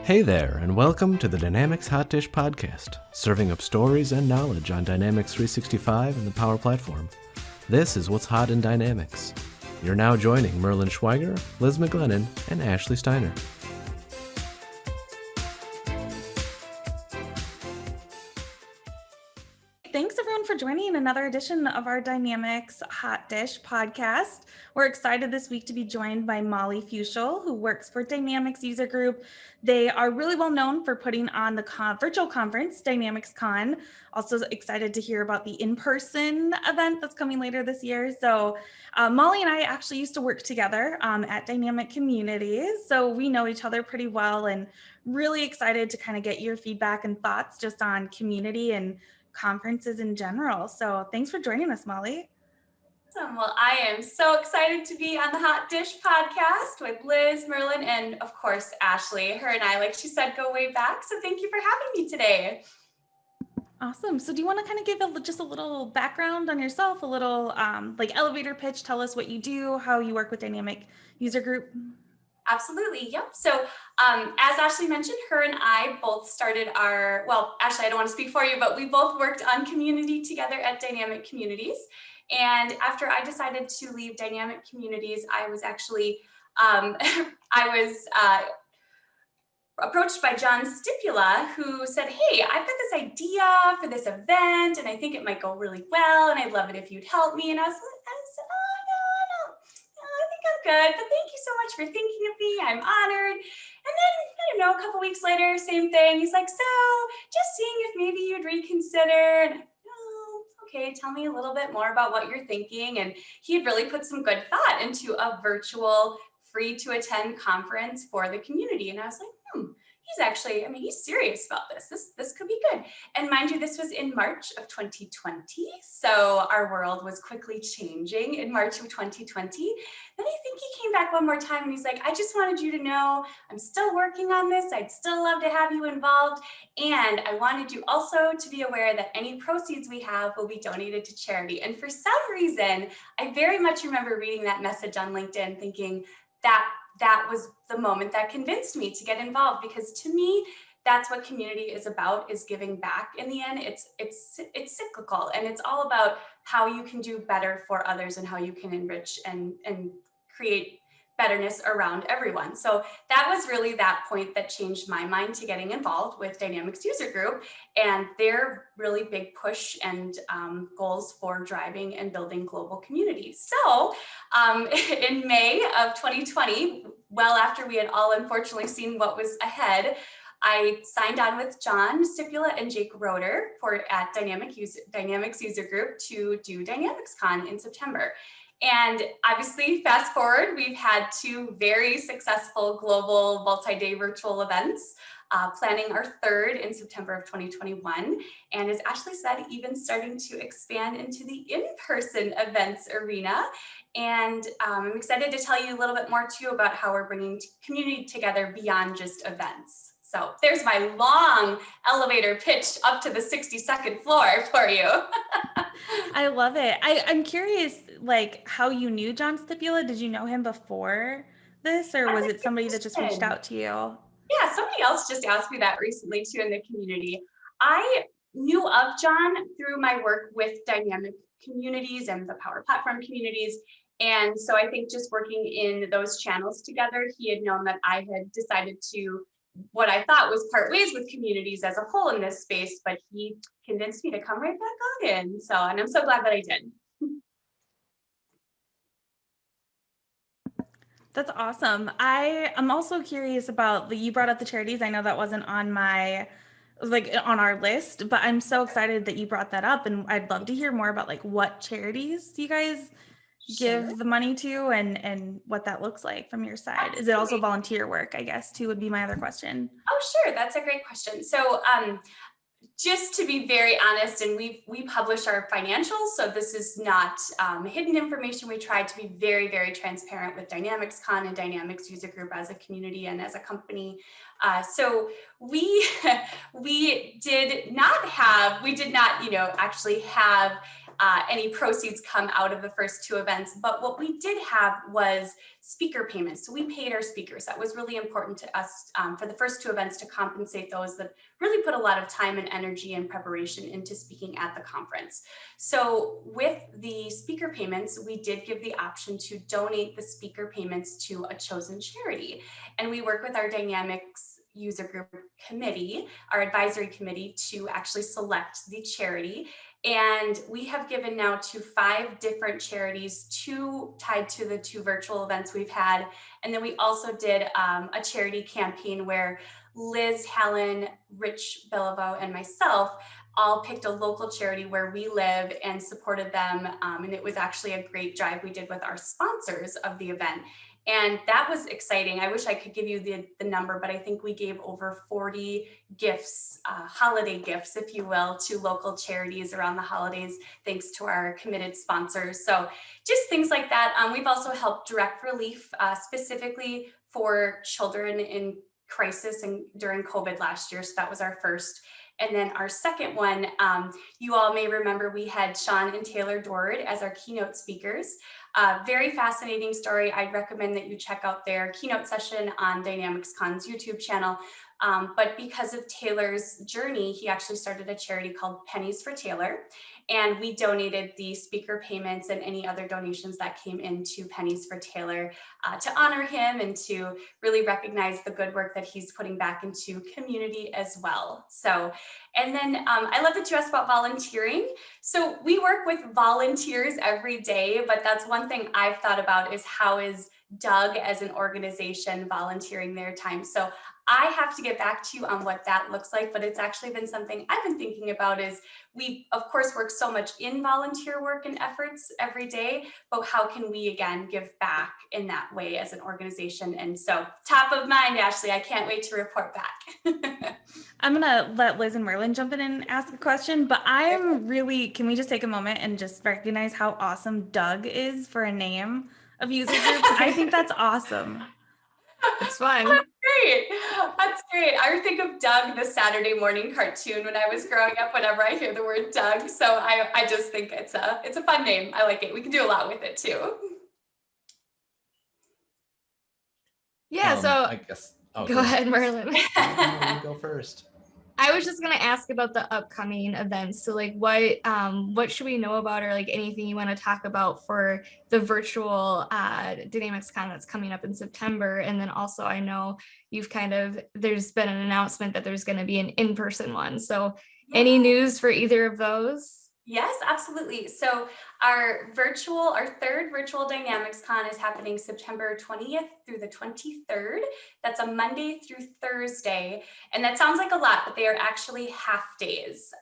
Hey there, and welcome to the Dynamics Hotdish podcast, serving up stories and knowledge on Dynamics 365 and the Power Platform. This is what's hot in Dynamics. You're now joining Merlin Schweiger, Liz McGlennon, and Ashley Steiner. Thanks everyone for joining another edition of our Dynamics Hotdish podcast. We're excited this week to be joined by Molly Fuchsel, who works for Dynamics User Group. They are really well known for putting on the virtual conference, DynamicsCon. Also excited to hear about the in-person event that's coming later this year. So Molly and I actually used to work together at Dynamic Communities. So we know each other pretty well and really excited to kind of get your feedback and thoughts just on community and conferences in general. So thanks for joining us, Molly. Awesome. Well, I am so excited to be on the Hot Dish podcast with Liz, Merlin, and of course, Ashley. Her and I, like she said, go way back. So thank you for having me today. Awesome. So do you want to kind of give just a little background on yourself, a little like elevator pitch? Tell us what you do, how you work with Dynamic User Group. Absolutely. Yep. So as Ashley mentioned, her and I both started Ashley, I don't want to speak for you, but we both worked on community together at Dynamic Communities. And after I decided to leave Dynamic Communities, I was actually, approached by John Stipula, who said, hey, I've got this idea for this event, and I think it might go really well, and I'd love it if you'd help me. And I said, I think I'm good, but thank you so much for thinking of me. I'm honored. And then, a couple weeks later, same thing. He's like, so just seeing if maybe you'd reconsider. And okay, tell me a little bit more about what you're thinking. And he had really put some good thought into a virtual free to attend conference for the community. And I was like, he's actually, he's serious about this. This could be good. And mind you, this was in March of 2020. So our world was quickly changing in March of 2020. Then I think he came back one more time and he's like, I just wanted you to know I'm still working on this. I'd still love to have you involved. And I wanted you also to be aware that any proceeds we have will be donated to charity. And for some reason, I very much remember reading that message on LinkedIn thinking that was the moment that convinced me to get involved, because to me, that's what community is about, is giving back. In the end, it's cyclical, and it's all about how you can do better for others and how you can enrich and create betterness around everyone. So that was really that point that changed my mind to getting involved with Dynamics User Group and their really big push and goals for driving and building global communities. So in May of 2020, well after we had all unfortunately seen what was ahead, I signed on with John Stipula and Jake Roeder at Dynamics User Group to do DynamicsCon in September. And obviously, fast forward, we've had two very successful global multi-day virtual events, planning our third in September of 2021. And as Ashley said, even starting to expand into the in-person events arena. And I'm excited to tell you a little bit more too about how we're bringing community together beyond just events. So there's my long elevator pitch up to the 62nd floor for you. I love it. I'm curious, like, how you knew John Stipula. Did you know him before this, or was it somebody that just reached out to you? Yeah, somebody else just asked me that recently too in the community. I knew of John through my work with Dynamic Communities and the Power Platform communities. And so I think just working in those channels together, he had known that I had decided to what I thought was part ways with communities as a whole in this space, but he convinced me to come right back on in. And I'm so glad that I did. That's awesome. I'm also curious about you brought up the charities. I know that wasn't on on our list, but I'm so excited that you brought that up, and I'd love to hear more about like what charities you guys give the money to and what that looks like from your side. Absolutely. Is it also volunteer work, I guess, too, would be my other question. Oh, sure. That's a great question. So just to be very honest, and we publish our financials, so this is not hidden information. We try to be very, very transparent with DynamicsCon and Dynamics User Group as a community and as a company. So we did not actually have any proceeds come out of the first two events. But what we did have was speaker payments. So we paid our speakers. That was really important to us for the first two events to compensate those that really put a lot of time and energy and preparation into speaking at the conference. So with the speaker payments, we did give the option to donate the speaker payments to a chosen charity. And we work with our Dynamics user group committee, our advisory committee, to actually select the charity. And we have given now to 5 different charities, 2 tied to the 2 virtual events we've had. And then we also did a charity campaign where Liz, Helen, Rich Beliveau, and myself all picked a local charity where we live and supported them. And it was actually a great drive we did with our sponsors of the event. And that was exciting. I wish I could give you the number, but I think we gave over 40 gifts, holiday gifts, if you will, to local charities around the holidays, thanks to our committed sponsors. So just things like that. We've also helped direct relief specifically for children in crisis and during COVID last year. So that was our first. And then our second one, you all may remember we had Sean and Taylor Dord as our keynote speakers. Very fascinating story. I'd recommend that you check out their keynote session on DynamicsCon's YouTube channel. But because of Taylor's journey, he actually started a charity called Pennies for Taylor. And we donated the speaker payments and any other donations that came into Pennies for Taylor to honor him and to really recognize the good work that he's putting back into community as well. So, and then I love that you asked about volunteering. So we work with volunteers every day, but that's one thing I've thought about is how is Doug as an organization volunteering their time. So I have to get back to you on what that looks like, but it's actually been something I've been thinking about is we, of course, work so much in volunteer work and efforts every day, but how can we, again, give back in that way as an organization? And so top of mind, Ashley, I can't wait to report back. I'm gonna let Liz and Merlin jump in and ask a question, but I'm really, can we just take a moment and just recognize how awesome Doug is for a name of user groups? I think that's awesome. It's fun. That's great. That's great. I think of Doug, the Saturday morning cartoon when I was growing up, whenever I hear the word Doug. So I just think it's a fun name. I like it. We can do a lot with it too. Yeah, so I guess. Oh, go ahead, Merlin. You go first. I was just gonna ask about the upcoming events. So like what should we know about, or like anything you want to talk about for the virtual DynamicsCon that's coming up in September? And then also I know there's been an announcement that there's going to be an in-person one. So any news for either of those? Yes, absolutely. So our third virtual DynamicsCon is happening September 20th through the 23rd. That's a Monday through Thursday. And that sounds like a lot, but they are actually half days.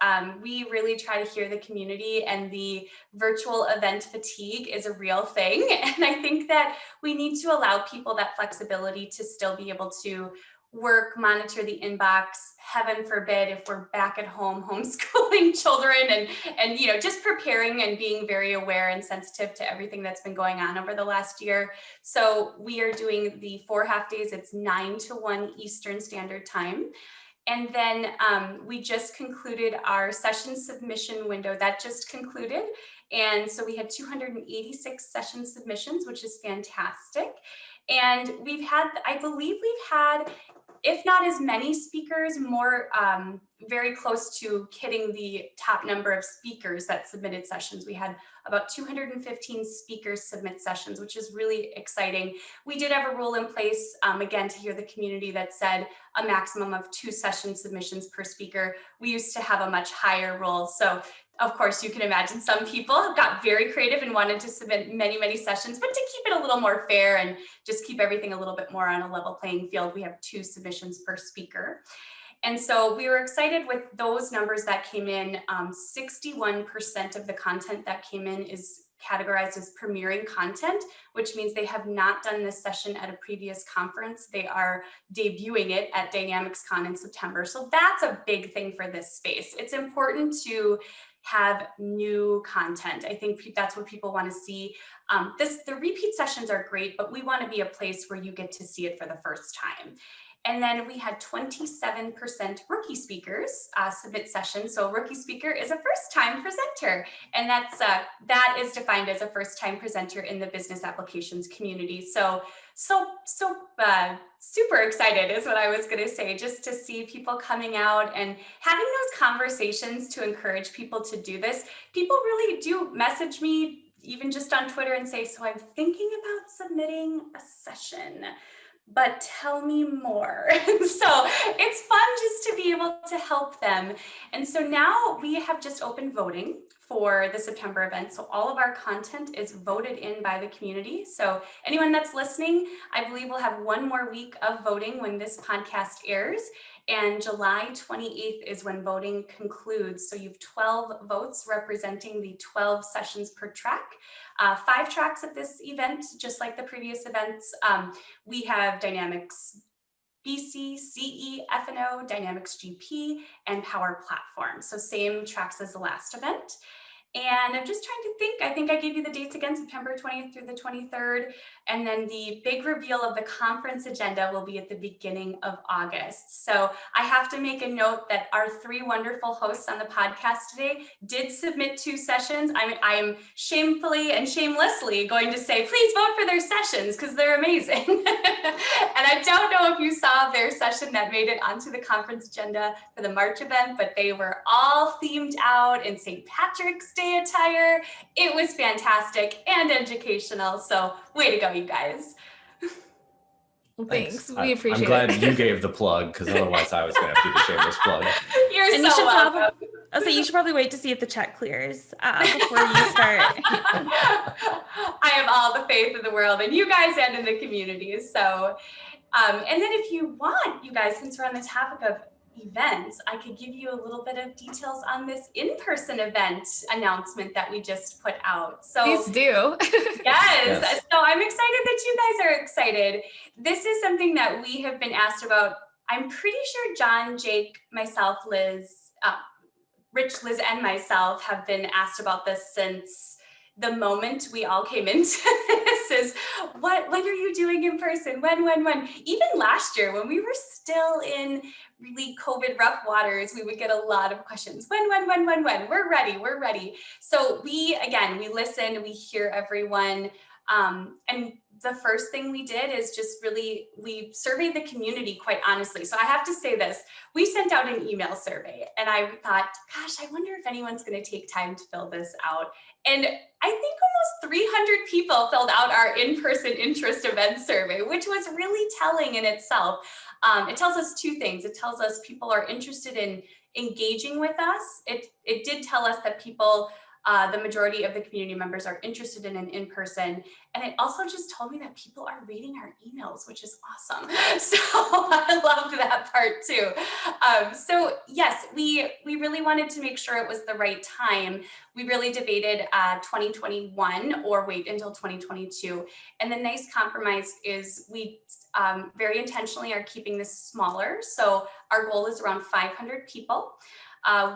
We really try to hear the community, and the virtual event fatigue is a real thing. And I think that we need to allow people that flexibility to still be able to work, monitor the inbox, heaven forbid if we're back at home homeschooling children and just preparing and being very aware and sensitive to everything that's been going on over the last year. So we are doing the 4 half days. It's 9 to 1 Eastern Standard Time. And then we just concluded our session submission window. That just concluded. And so we had 286 session submissions, which is fantastic. And I believe we've had, if not as many speakers, more very close to hitting the top number of speakers that submitted sessions. We had about 215 speakers submit sessions, which is really exciting. We did have a rule in place, again, to hear the community that said a maximum of 2 session submissions per speaker. We used to have a much higher rule. So of course, you can imagine some people got very creative and wanted to submit many, many sessions, but to keep it a little more fair and just keep everything a little bit more on a level playing field, we have 2 submissions per speaker. And so we were excited with those numbers that came in. 61% of the content that came in is categorized as premiering content, which means they have not done this session at a previous conference. They are debuting it at DynamicsCon in September. So that's a big thing for this space. It's important to have new content. I think that's what people want to see. The repeat sessions are great, but we want to be a place where you get to see it for the first time. And then we had 27% rookie speakers submit sessions. So a rookie speaker is a first-time presenter, and that is defined as a first-time presenter in the business applications community. So super excited is what I was going to say, just to see people coming out and having those conversations to encourage people to do this. People really do message me, even just on Twitter, and say, so I'm thinking about submitting a session, but tell me more. So it's fun just to be able to help them. And so now we have just opened voting for the September event. So all of our content is voted in by the community. So anyone that's listening, I believe we'll have one more week of voting when this podcast airs. And July 28th is when voting concludes. So you have 12 votes representing the 12 sessions per track. 5 tracks at this event, just like the previous events. We have Dynamics BC, CE, F&O, Dynamics GP, and Power Platform. So same tracks as the last event. And I'm just trying to think, I think I gave you the dates again, September 20th through the 23rd. And then the big reveal of the conference agenda will be at the beginning of August. So I have to make a note that our 3 wonderful hosts on the podcast today did submit 2 sessions. I am shamefully and shamelessly going to say, please vote for their sessions because they're amazing. And I don't know if you saw their session that made it onto the conference agenda for the March event, but they were all themed out in St. Patrick's Day attire. It was fantastic and educational. So way to go, you guys. Well, thanks. We appreciate it. I'm glad you gave the plug, because otherwise I was going to have to do the shameless plug. You're And so you should welcome. you should probably wait to see if the check clears before you start. I have all the faith in the world in you guys and in the community. So, and then if you want, you guys, since we're on the topic of events, I could give you a little bit of details on this in-person event announcement that we just put out. So Please do. yes. So I'm excited that you guys are excited. This is something that we have been asked about. I'm pretty sure John, Jake, myself, Liz, Rich, Liz, and myself have been asked about this since the moment we all came into this is, when are you doing in person? When? Even last year when we were still in really COVID rough waters, we would get a lot of questions. When? We're ready. So we listen, we hear everyone. And the first thing we did is just we surveyed the community, quite honestly. So I have to say this, we sent out an email survey and I thought, gosh, I wonder if anyone's going to take time to fill this out. And I think almost 300 people filled out our in-person interest event survey, which was really telling in itself. It tells us 2 things. It tells us people are interested in engaging with us. It did tell us that people, the majority of the community members are interested in an in-person. And it also just told me that people are reading our emails, which is awesome. So I loved that part too. So yes, we really wanted to make sure it was the right time. We really debated 2021 or wait until 2022. And the nice compromise is we very intentionally are keeping this smaller. So our goal is around 500 people.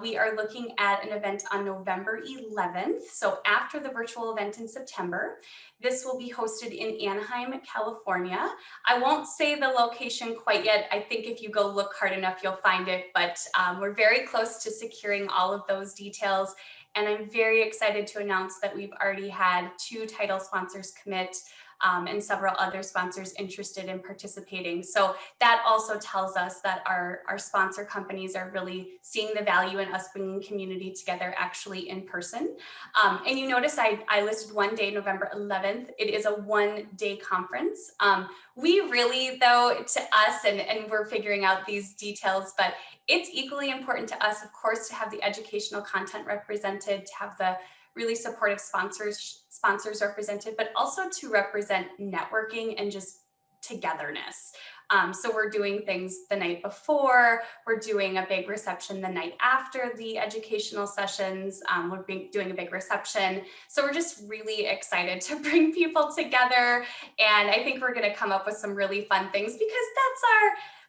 We are looking at an event on November 11th. So after the virtual event in September, this will be hosted in Anaheim, California. I won't say the location quite yet. I think if you go look hard enough, you'll find it, but we're very close to securing all of those details. And I'm very excited to announce that we've already had 2 title sponsors commit and several other sponsors interested in participating. So that also tells us that our sponsor companies are really seeing the value in us bringing community together actually in person. And you notice I listed one day, November 11th. It is a 1-day conference. We really, though, to us, and we're figuring out these details, but it's equally important to us, of course, to have the educational content represented, to have the really supportive sponsors represented, but also to represent networking and just togetherness. So we're doing things the night before, we're doing a big reception the night after the educational sessions, doing a big reception. So we're just really excited to bring people together. And I think we're going to come up with some really fun things because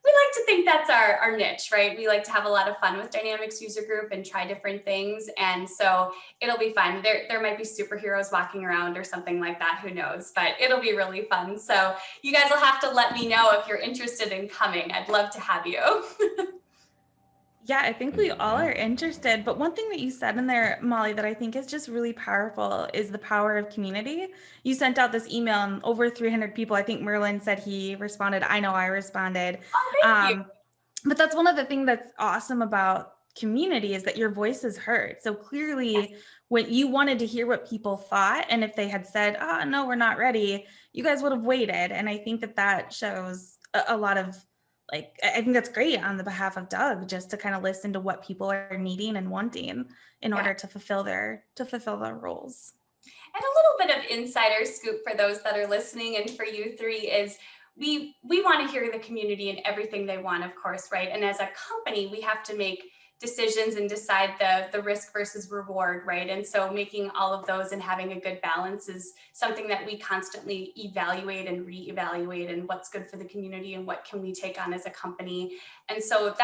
we like to think that's our niche, right? We like to have a lot of fun with Dynamics User Group and try different things. And so it'll be fun. There might be superheroes walking around or something like that, who knows, but it'll be really fun. So you guys will have to let me know if you're interested in coming. I'd love to have you. Yeah, I think we all are interested. But one thing that you said in there, Molly, that I think is just really powerful is the power of community. You sent out this email and over 300 people. I think Merlin said he responded. I know I responded. Oh, thank you. But that's one of the things that's awesome about community is that your voice is heard. So clearly, when you wanted to hear what people thought, and if they had said, "Oh, no, we're not ready," you guys would have waited. And I think that shows a lot of, like, I think that's great on the behalf of Doug, just to kind of listen to what people are needing and wanting in order to fulfill their roles. And a little bit of insider scoop for those that are listening and for you three is we want to hear the community and everything they want, of course, right? And as a company, we have to make decisions and decide the risk versus reward, right? And so making all of those and having a good balance is something that we constantly evaluate and reevaluate, and what's good for the community and what can we take on as a company. And so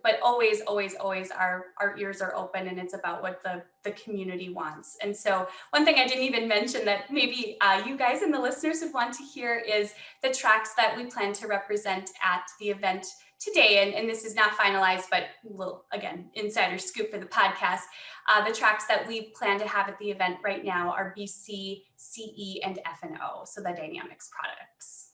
but always our ears are open, and it's about what the community wants. And so one thing I didn't even mention that maybe you guys and the listeners would want to hear is the tracks that we plan to represent at the event today. And this is not finalized, but a little, again, insider scoop for the podcast. The tracks that we plan to have at the event right now are BC, CE, and F&O, so the Dynamics products.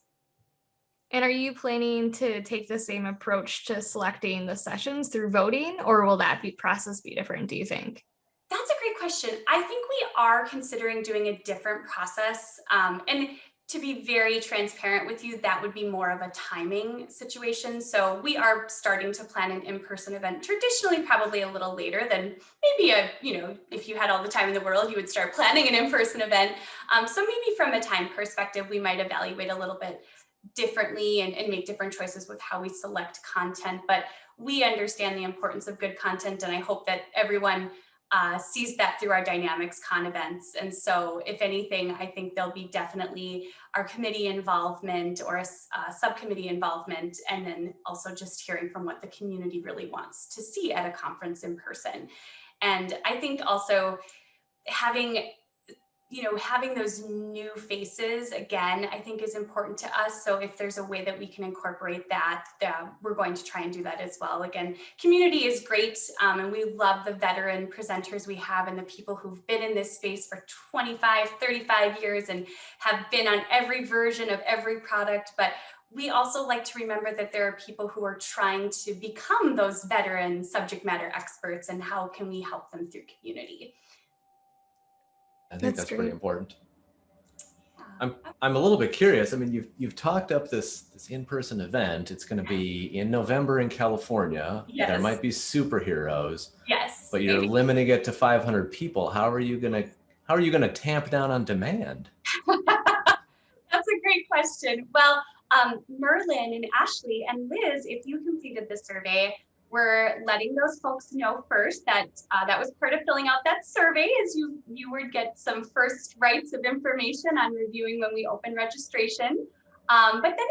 And are you planning to take the same approach to selecting the sessions through voting, or will that process be different, do you think? That's a great question. I think we are considering doing a different process. And to be very transparent with you, that would be more of a timing situation. So we are starting to plan an in-person event, traditionally probably a little later than maybe if you had all the time in the world, you would start planning an in-person event. So maybe from a time perspective, we might evaluate a little bit differently and make different choices with how we select content. But we understand the importance of good content, and I hope that everyone sees that through our DynamicsCon events. And so if anything, I think there'll be definitely our committee involvement or a subcommittee involvement, and then also just hearing from what the community really wants to see at a conference in person. And I think also having those new faces, again, I think is important to us. So if there's a way that we can incorporate that, we're going to try and do that as well. Again, community is great. And we love the veteran presenters we have and the people who've been in this space for 25, 35 years and have been on every version of every product. But we also like to remember that there are people who are trying to become those veteran subject matter experts, and how can we help them through community? I think that's pretty important. I'm a little bit curious. I mean, you've talked up this in-person event. It's going to be in November in California. Yes. There might be superheroes. Yes. But you're limiting it to 500 people. How are you going to tamp down on demand? That's a great question. Well, Merlin and Ashley and Liz, if you completed the survey, we're letting those folks know first that that was part of filling out that survey, is you would get some first rights of information on reviewing when we open registration. But then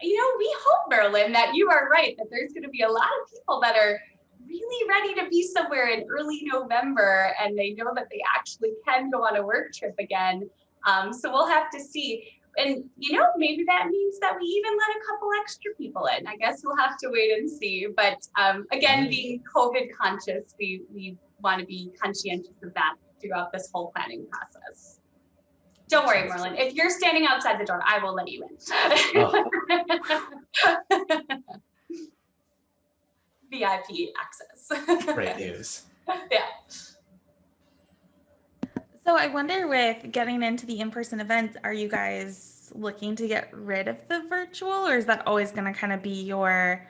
we hope, Merlin, that you are right, that there's going to be a lot of people that are really ready to be somewhere in early November, and they know that they actually can go on a work trip again. So we'll have to see. And, maybe that means that we even let a couple extra people in. I guess we'll have to wait and see. But again, being COVID conscious, we want to be conscientious of that throughout this whole planning process. Don't worry, Merlin. If you're standing outside the door, I will let you in. Oh. VIP access. Great news. Yeah. So I wonder, with getting into the in-person events, are you guys looking to get rid of the virtual, or is that always going to kind of be your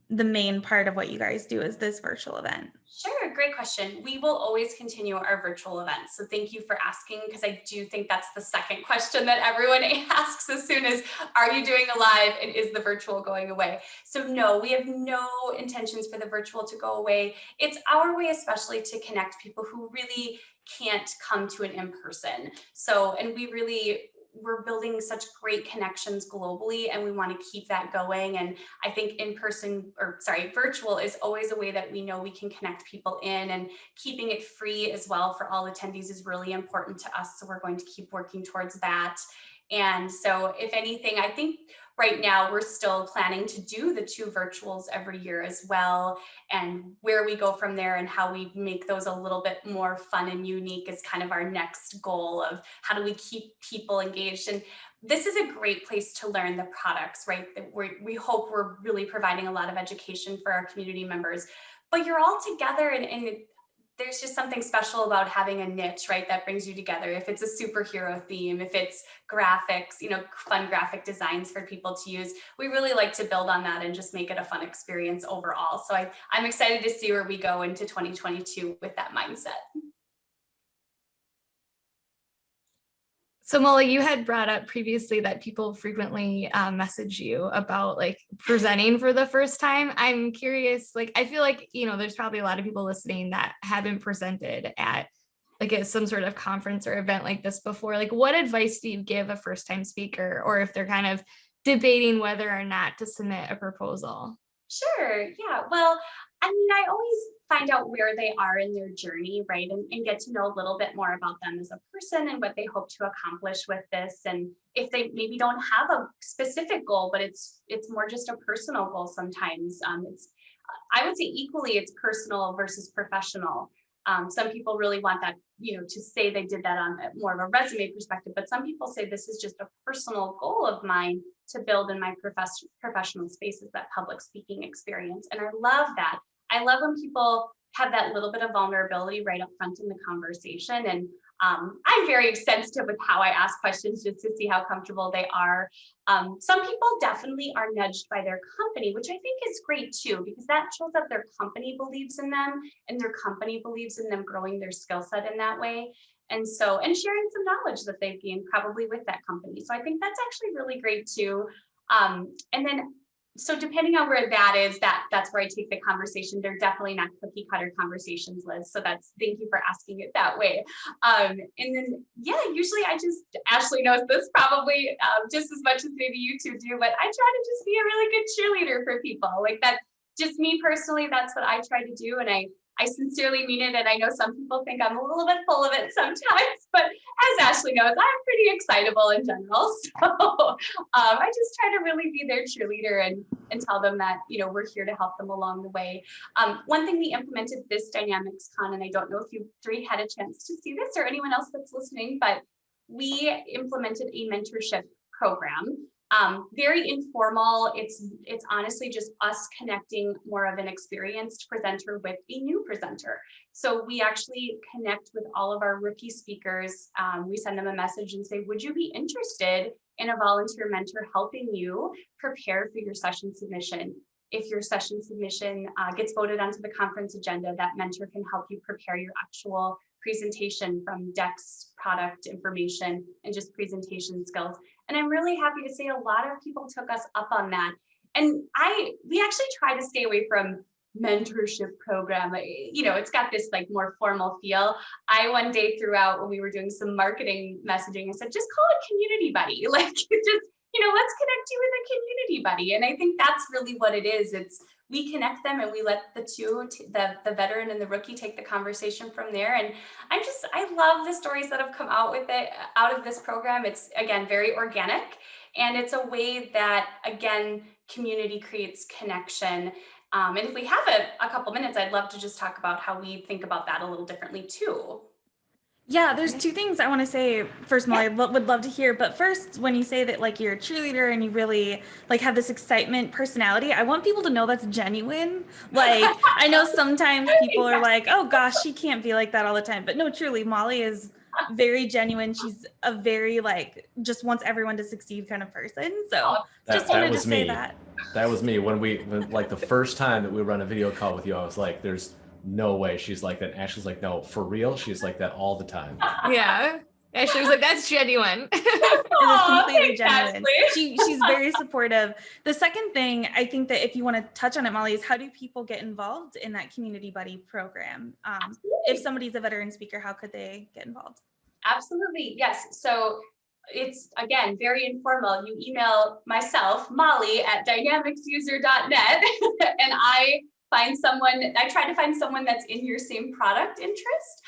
the main part of what you guys do is this virtual event? Sure, great question. We will always continue our virtual events. So thank you for asking, because I do think that's the second question that everyone asks as soon as, are you doing a live and is the virtual going away? So no, we have no intentions for the virtual to go away. It's our way especially to connect people who really can't come to an in-person. So, and we're building such great connections globally, and we want to keep that going. And I think virtual is always a way that we know we can connect people in, and keeping it free as well for all attendees is really important to us. So we're going to keep working towards that. And so if anything, I think right now we're still planning to do the 2 virtuals every year as well. And where we go from there and how we make those a little bit more fun and unique is kind of our next goal of how do we keep people engaged. And this is a great place to learn the products, right? We hope we're really providing a lot of education for our community members, but you're all together, and there's just something special about having a niche, right? That brings you together. If it's a superhero theme, if it's graphics, fun graphic designs for people to use, we really like to build on that and just make it a fun experience overall. So I'm excited to see where we go into 2022 with that mindset. So Molly, you had brought up previously that people frequently message you about like presenting for the first time. I'm curious, like, I feel like, there's probably a lot of people listening that haven't presented at some sort of conference or event like this before. Like, what advice do you give a first time speaker, or if they're kind of debating whether or not to submit a proposal? Sure. Yeah. Well, I always find out where they are in their journey, right? And get to know a little bit more about them as a person and what they hope to accomplish with this. And if they maybe don't have a specific goal, but it's more just a personal goal sometimes. I would say equally it's personal versus professional. Some people really want that, to say they did that on more of a resume perspective, but some people say this is just a personal goal of mine to build in my professional spaces, that public speaking experience. And I love that. I love when people have that little bit of vulnerability right up front in the conversation. And I'm very sensitive with how I ask questions just to see how comfortable they are. Some people definitely are nudged by their company, which I think is great too, because that shows that their company believes in them and their company believes in them growing their skill set in that way. And sharing some knowledge that they've gained probably with that company. So I think that's actually really great too. So depending on where that is, that's where I take the conversation. They're definitely not cookie cutter conversations, Liz. So thank you for asking it that way. And then, usually Ashley knows this probably just as much as maybe you two do, but I try to just be a really good cheerleader for people. Like that's just me personally, that's what I try to do. And I sincerely mean it. And I know some people think I'm a little bit full of it sometimes, but as Ashley knows, I'm pretty excitable in general. So I just try to really be their cheerleader and tell them that, we're here to help them along the way. One thing we implemented this DynamicsCon, and I don't know if you three had a chance to see this or anyone else that's listening, but we implemented a mentorship program. Very informal. It's honestly just us connecting more of an experienced presenter with a new presenter. So we actually connect with all of our rookie speakers. We send them a message and say, would you be interested in a volunteer mentor helping you prepare for your session submission? If your session submission gets voted onto the conference agenda, that mentor can help you prepare your actual presentation from decks, product information, and just presentation skills. And I'm really happy to say a lot of people took us up on that. And we actually try to stay away from mentorship program. It's got this like more formal feel. I one day threw out when we were doing some marketing messaging, I said, just call it community buddy. Like just, let's connect you with a community buddy. And I think that's really what it is. We connect them and we let the two, the veteran and the rookie, take the conversation from there. And I love the stories that have come out of this program. It's, again, very organic. And it's a way that, again, community creates connection. And if we have a couple minutes, I'd love to just talk about how we think about that a little differently too. Yeah, there's two things I want to say. First, Molly, I would love to hear. But first, when you say that like you're a cheerleader and you really like have this excitement personality, I want people to know that's genuine. Like I know sometimes people are like, oh gosh, she can't be like that all the time. But no, truly, Molly is very genuine. She's a very just wants everyone to succeed kind of person. So just wanted to say that. That was me when like the first time that we run a video call with you, I was like, there's no way she's like that. And Ashley's like, no, for real. She's like that all the time. Yeah. Ashley was like, that's genuine. It is completely thanks, genuine. Ashley. She's very supportive. The second thing I think that if you want to touch on it, Molly, is how do people get involved in that community buddy program? If somebody's a veteran speaker, how could they get involved? Absolutely, yes. So it's, again, very informal. You email myself, Molly, at dynamicsuser.net, and I try to find someone that's in your same product interest.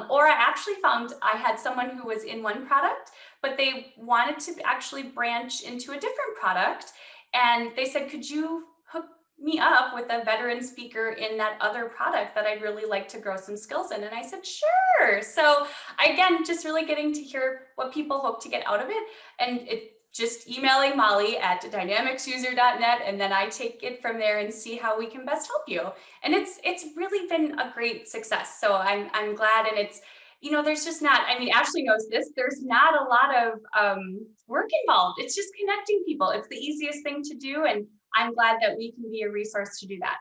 Or I actually found I had someone who was in one product, but they wanted to actually branch into a different product. And they said, could you hook me up with a veteran speaker in that other product that I'd really like to grow some skills in? And I said, sure. So again, just really getting to hear what people hope to get out of it. And just emailing Molly at dynamicsuser.net, and then I take it from there and see how we can best help you. And it's really been a great success. So I'm glad. And it's, there's just not, I mean, Ashley knows this, there's not a lot of work involved. It's just connecting people. It's the easiest thing to do. And I'm glad that we can be a resource to do that.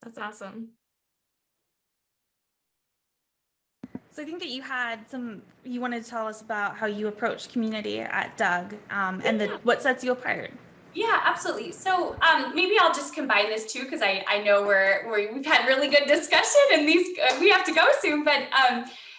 That's awesome. So I think that you wanted to tell us about how you approach community at Doug, and what sets you apart. Yeah, absolutely. So maybe I'll just combine this too, because I know we've had really good discussion, and we have to go soon. But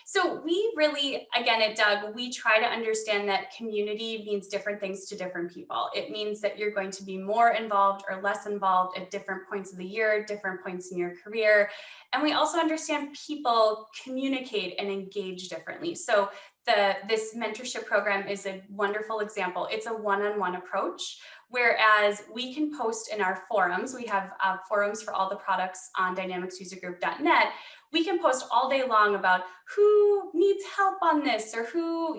so we really, again, at Doug, we try to understand that community means different things to different people. It means that you're going to be more involved or less involved at different points of the year, different points in your career. And we also understand people communicate and engage differently. So this mentorship program is a wonderful example. It's a one-on-one approach, whereas we can post in our forums. We have forums for all the products on dynamicsusergroup.net. We can post all day long about who needs help on this, or who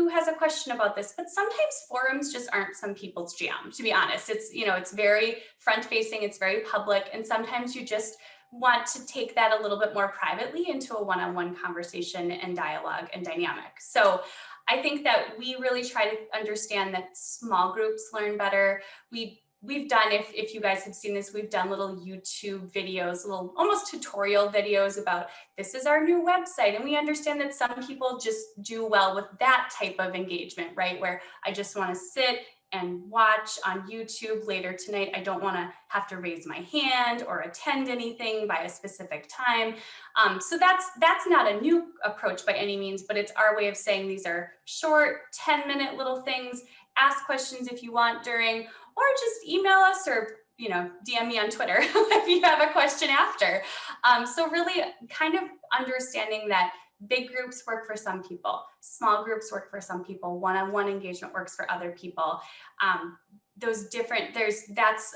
has a question about this. But sometimes forums just aren't some people's jam, to be honest. It's very front-facing, it's very public, and sometimes you just want to take that a little bit more privately into a one-on-one conversation and dialogue and dynamic. So I think that we really try to understand that small groups learn better. We've done, if you guys have seen this, we've done little YouTube videos, little almost tutorial videos about this is our new website. And we understand that some people just do well with that type of engagement, right? Where I just want to sit and watch on YouTube later tonight. I don't want to have to raise my hand or attend anything by a specific time. So that's not a new approach by any means, but it's our way of saying these are short 10-minute little things. Ask questions if you want during, or just email us, or DM me on Twitter if you have a question after. So really kind of understanding that big groups work for some people, small groups work for some people, one-on-one engagement works for other people. That's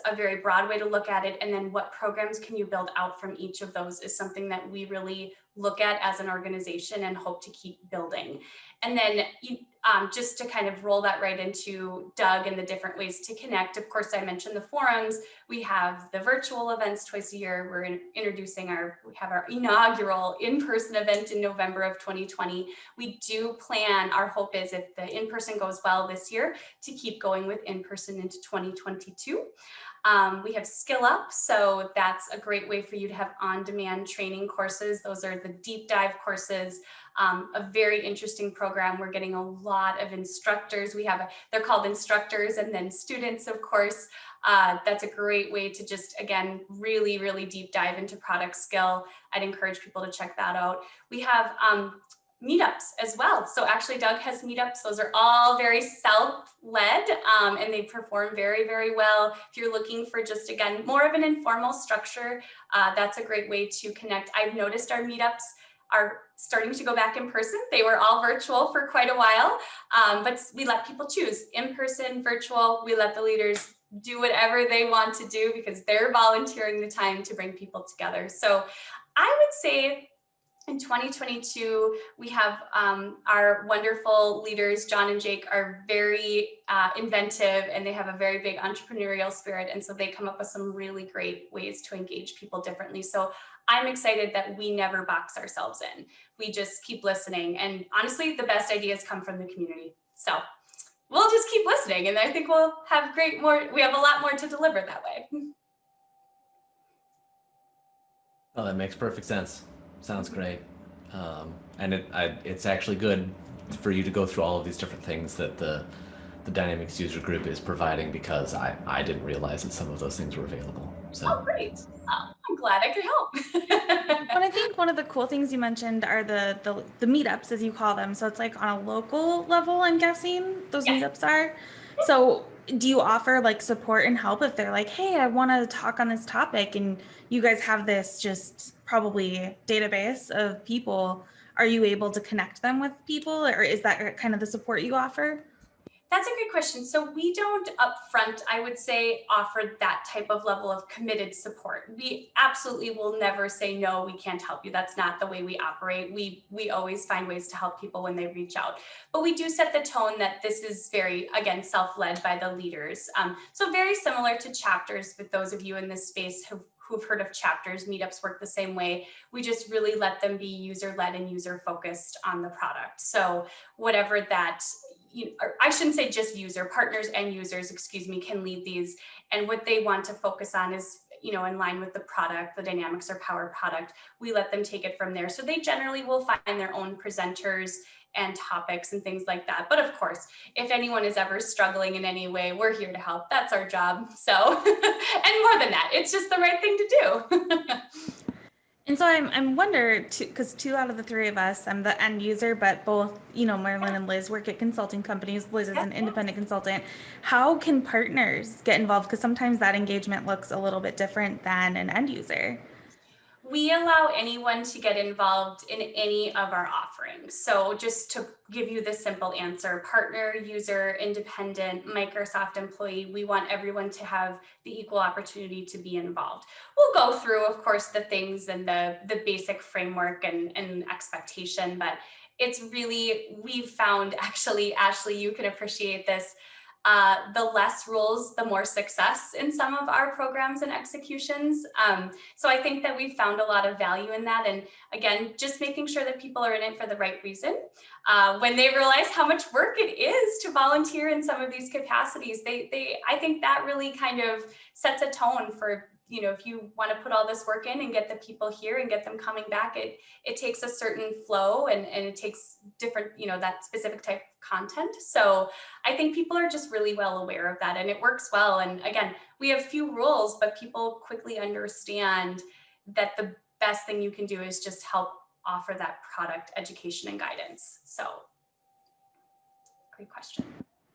a very broad way to look at it. And then what programs can you build out from each of those is something that we really look at as an organization and hope to keep building. And then just to kind of roll that right into Doug and the different ways to connect. Of course, I mentioned the forums. We have the virtual events twice a year. We're we have our inaugural in-person event in November of 2020. We do plan, our hope is if the in-person goes well this year, to keep going with in-person into 2022. We have Skill Up, so that's a great way for you to have on-demand training courses. Those are the deep dive courses, a very interesting program. We're getting a lot of instructors. They're called instructors, and then students, of course. That's a great way to just, again, really, really deep dive into product skill. I'd encourage people to check that out. We have meetups as well. So actually Doug has meetups. Those are all very self-led, and they perform very, very well. If you're looking for just, again, more of an informal structure, that's a great way to connect. I've noticed our meetups are starting to go back in person. They were all virtual for quite a while, but we let people choose in person, virtual. We let the leaders do whatever they want to do because they're volunteering the time to bring people together. So I would say in 2022, we have our wonderful leaders, John and Jake, are very inventive, and they have a very big entrepreneurial spirit. And so they come up with some really great ways to engage people differently. So I'm excited that we never box ourselves in. We just keep listening. And honestly, the best ideas come from the community. So we'll just keep listening, and I think we have a lot more to deliver that way. Oh, that makes perfect sense. Sounds great. And it's actually good for you to go through all of these different things that the Dynamics user group is providing, because I didn't realize that some of those things were available. So. Oh, great. Oh, I'm glad I could help. But I think one of the cool things you mentioned are the meetups, as you call them. So it's like on a local level, I'm guessing those Yes. meetups are. So do you offer like support and help if they're like, hey, I want to talk on this topic, and you guys have this just probably database of people? Are you able to connect them with people, or is that kind of the support you offer? That's a good question. So we don't upfront, I would say, offer that type of level of committed support. We absolutely will never say, no, we can't help you. That's not the way we operate. We always find ways to help people when they reach out. But we do set the tone that this is very, again, self-led by the leaders. So very similar to chapters, with those of you in this space who've heard of chapters, meetups work the same way. We just really let them be user-led and user-focused on the product. So whatever that, or I shouldn't say just partners and users, can lead these. And what they want to focus on is, in line with the product, the Dynamics or Power product, we let them take it from there. So they generally will find their own presenters and topics and things like that. But of course, if anyone is ever struggling in any way, we're here to help. That's our job. So, and more than that, it's just the right thing to do. And so I'm wondering, because two out of the three of us, I'm the end user, but both, Marilyn and Liz work at consulting companies. Liz is an independent consultant. How can partners get involved? Because sometimes that engagement looks a little bit different than an end user. We allow anyone to get involved in any of our offerings. So just to give you the simple answer, partner, user, independent, Microsoft employee, we want everyone to have the equal opportunity to be involved. We'll go through, of course, the things and the basic framework and expectation, but it's really, we've found, actually, Ashley, you can appreciate this, the less rules, the more success in some of our programs and executions. So I think that we've found a lot of value in that. And again, just making sure that people are in it for the right reason. When they realize how much work it is to volunteer in some of these capacities, I think that really kind of sets a tone for, if you want to put all this work in and get the people here and get them coming back, it takes a certain flow and it takes different, that specific type of content. So I think people are just really well aware of that, and it works well. And again, we have few rules, but people quickly understand that the best thing you can do is just help offer that product education and guidance. So great question.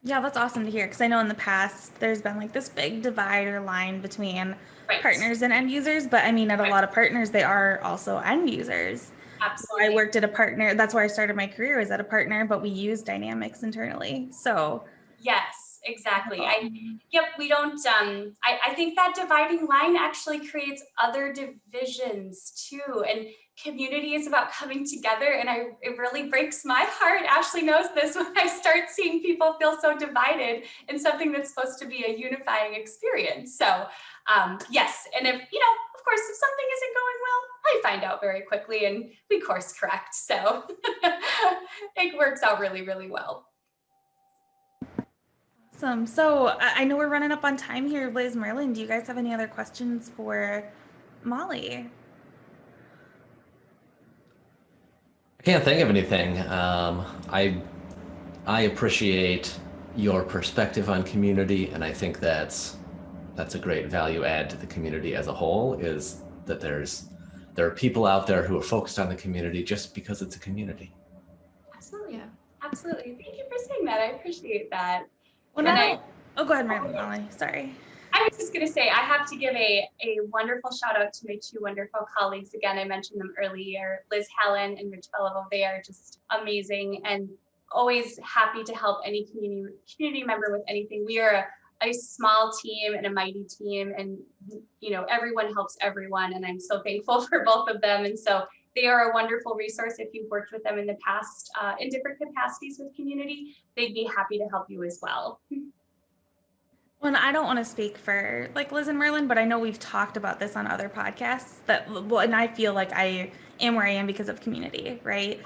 Yeah, that's awesome to hear, because I know in the past there's been like this big divide or line between partners and end users, but I mean, at a lot of partners, they are also end users. Absolutely. So I worked at a partner. That's where I started my career, was at a partner, but we use Dynamics internally. So yes, exactly. We don't, I think that dividing line actually creates other divisions too. And community is about coming together. And it really breaks my heart, Ashley knows this, when I start seeing people feel so divided in something that's supposed to be a unifying experience. So yes, and if, of course, if something isn't going well, I find out very quickly and we course correct. So it works out really, really well. Awesome. So I know we're running up on time here. Liz, Merlin, do you guys have any other questions for Molly? I can't think of anything. I appreciate your perspective on community, and I think that's a great value add to the community as a whole, is that there are people out there who are focused on the community just because it's a community. Absolutely. Yeah. Absolutely. Thank you for saying that. I appreciate that. Well, go ahead, Molly. Sorry. I was just going to say, I have to give a wonderful shout out to my two wonderful colleagues. Again, I mentioned them earlier, Liz Helen and Rich Beliveau. They are just amazing and always happy to help any community member with anything. We are a small team and a mighty team, and everyone helps everyone, and I'm so thankful for both of them. And so they are a wonderful resource. If you've worked with them in the past in different capacities with community, they'd be happy to help you as well. Well, I don't want to speak for like Liz and Merlin, but I know we've talked about this on other podcasts and I feel like I am where I am because of community, right?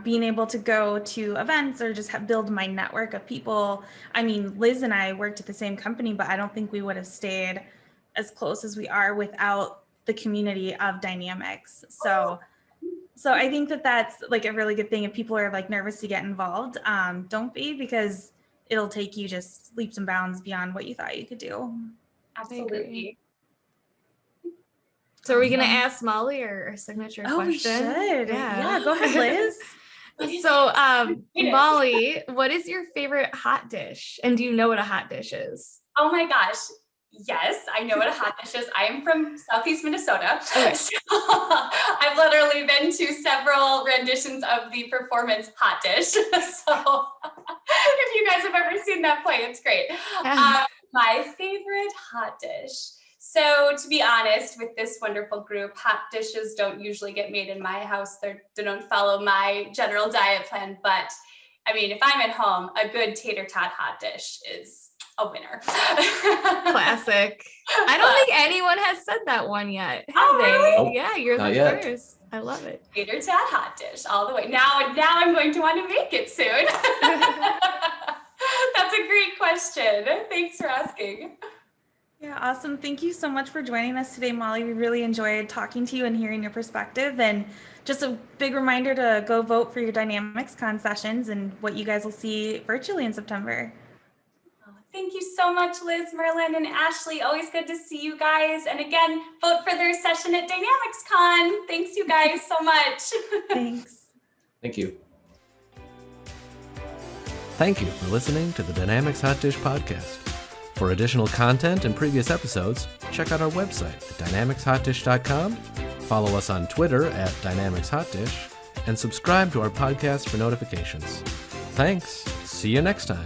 Being able to go to events or just build my network of people. I mean, Liz and I worked at the same company, but I don't think we would have stayed as close as we are without the community of Dynamics. So I think that that's like a really good thing. If people are like nervous to get involved, don't be, because it'll take you just leaps and bounds beyond what you thought you could do. Absolutely. So are we gonna ask Molly our signature question? We should. Yeah, go ahead, Liz. So Molly, what is your favorite hot dish? And do you know what a hot dish is? Oh my gosh. Yes, I know what a hot dish is. I am from Southeast Minnesota. Okay. So I've literally been to several renditions of the performance hot dish. So if you guys have ever seen that play, it's great. My favorite hot dish. So to be honest, with this wonderful group, hot dishes don't usually get made in my house. They don't follow my general diet plan. But I mean, if I'm at home, a good tater tot hot dish is a winner. Classic. I don't think anyone has said that one yet. Have they? Really? Nope, Yeah, you're not the yet. first. I love it. Tater tot hot dish all the way. Now I'm going to want to make it soon. That's a great question. Thanks for asking. Yeah, awesome. Thank you so much for joining us today, Molly. We really enjoyed talking to you and hearing your perspective. And just a big reminder to go vote for your DynamicsCon sessions and what you guys will see virtually in September. Thank you so much, Liz, Merlin, and Ashley. Always good to see you guys. And again, vote for their session at DynamicsCon. Thanks, you guys, so much. Thanks. Thank you. Thank you for listening to the Dynamics Hot Dish podcast. For additional content and previous episodes, check out our website at dynamicshotdish.com, follow us on Twitter at Dynamics Hotdish, and subscribe to our podcast for notifications. Thanks. See you next time.